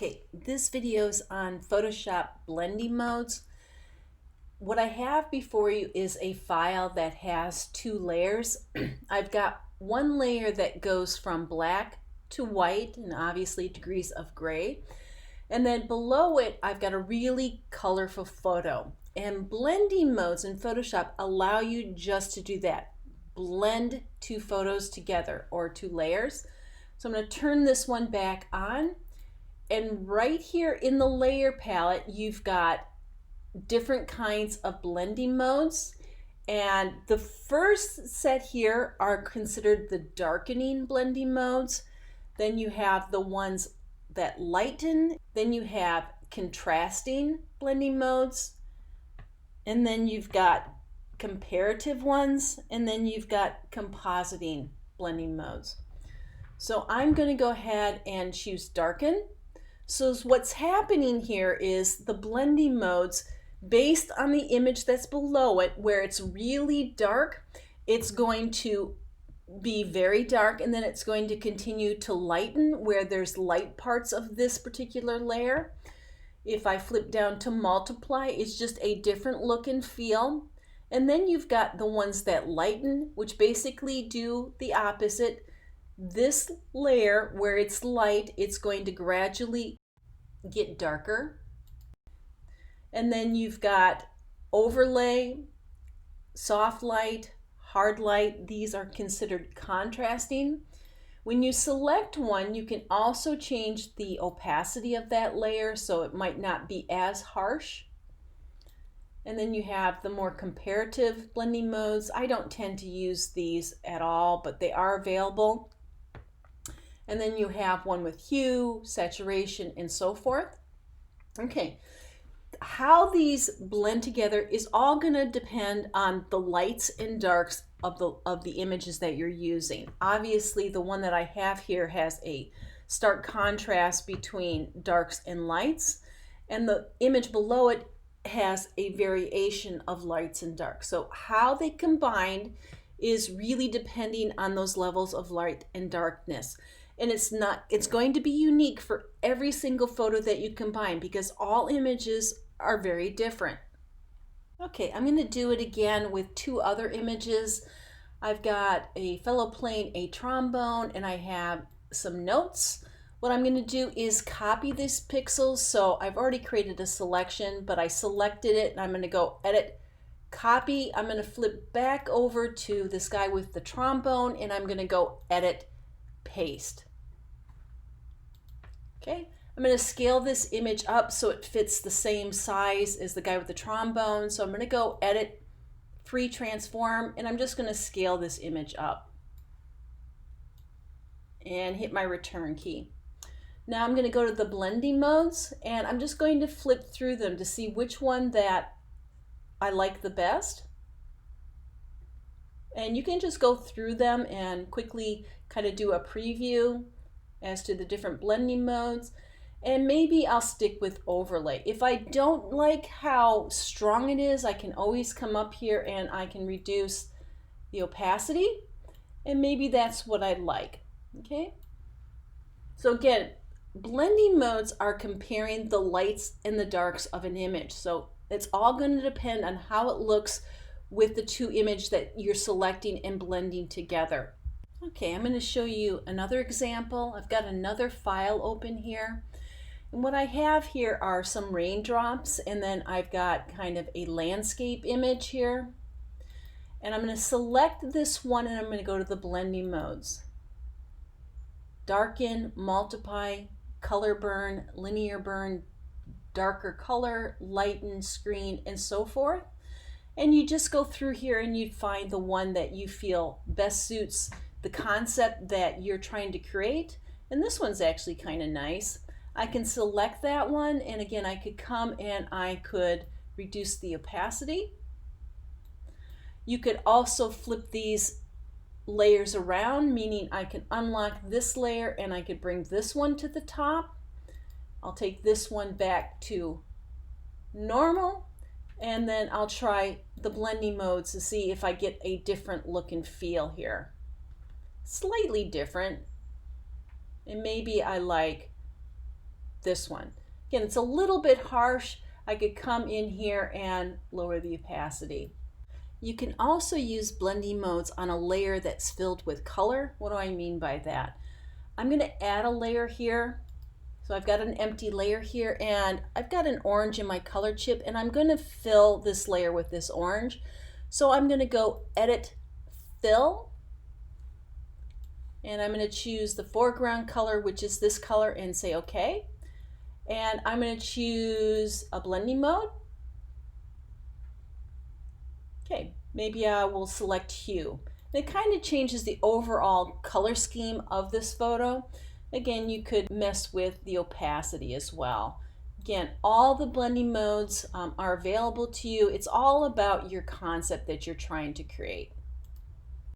Okay, this video's on Photoshop blending modes. What I have before you is a file that has two layers. I've got one layer that goes from black to white and obviously degrees of gray. And then below it, I've got a really colorful photo. And blending modes in Photoshop allow you just to do that. Blend two photos together or two layers. So I'm going to turn this one back on. And right here in the layer palette, you've got different kinds of blending modes. And the first set here are considered the darkening blending modes. Then you have the ones that lighten. Then you have contrasting blending modes. And then you've got comparative ones. And then you've got compositing blending modes. So I'm going to go ahead and choose darken. So what's happening here is the blending modes, based on the image that's below it, where it's really dark, it's going to be very dark, and then it's going to continue to lighten where there's light parts of this particular layer. If I flip down to multiply, it's just a different look and feel. And then you've got the ones that lighten, which basically do the opposite. This layer where it's light, it's going to gradually get darker. And then you've got overlay, soft light, hard light. These are considered contrasting. When you select one, you can also change the opacity of that layer so it might not be as harsh. And then you have the more comparative blending modes. I don't tend to use these at all, but they are available. And then you have one with hue, saturation, and so forth. Okay, how these blend together is all going to depend on the lights and darks of the images that you're using. Obviously, the one that I have here has a stark contrast between darks and lights, and the image below it has a variation of lights and darks. So how they combine is really depending on those levels of light and darkness. And it's going to be unique for every single photo that you combine because all images are very different. Okay, I'm going to do it again with two other images. I've got a fellow playing a trombone and I have some notes. What I'm going to do is copy these pixels. So I've already created a selection, but I selected it and I'm going to go edit, copy. I'm going to flip back over to this guy with the trombone and I'm going to go edit, paste. Okay, I'm going to scale this image up so it fits the same size as the guy with the trombone. So I'm going to go edit, free transform, and I'm just going to scale this image up and hit my return key. Now I'm going to go to the blending modes and I'm just going to flip through them to see which one that I like the best. And you can just go through them and quickly kind of do a preview as to the different blending modes. And maybe I'll stick with overlay. If I don't like how strong it is, I can always come up here and I can reduce the opacity. And maybe that's what I like. Okay. So again, blending modes are comparing the lights and the darks of an image. So it's all going to depend on how it looks with the two images that you're selecting and blending together. Okay, I'm going to show you another example. I've got another file open here. And what I have here are some raindrops, and then I've got kind of a landscape image here. And I'm going to select this one and I'm going to go to the blending modes. Darken, multiply, color burn, linear burn, darker color, lighten, screen, and so forth. And you just go through here and you find the one that you feel best suits the concept that you're trying to create. And this one's actually kind of nice. I can select that one, and again I could come and I could reduce the opacity. You could also flip these layers around, meaning I can unlock this layer and I could bring this one to the top. I'll take this one back to normal, and then I'll try the blending modes to see if I get a different look and feel here. Slightly different, and maybe I like this one. Again, it's a little bit harsh. I could come in here and lower the opacity. You can also use blending modes on a layer that's filled with color. What do I mean by that? I'm going to add a layer here. So I've got an empty layer here, and I've got an orange in my color chip, and I'm going to fill this layer with this orange. So I'm going to go Edit, Fill, and I'm going to choose the foreground color, which is this color, and say OK. And I'm going to choose a blending mode. Okay, maybe I will select hue. It kind of changes the overall color scheme of this photo. Again, you could mess with the opacity as well. Again, all the blending modes are available to you. It's all about your concept that you're trying to create.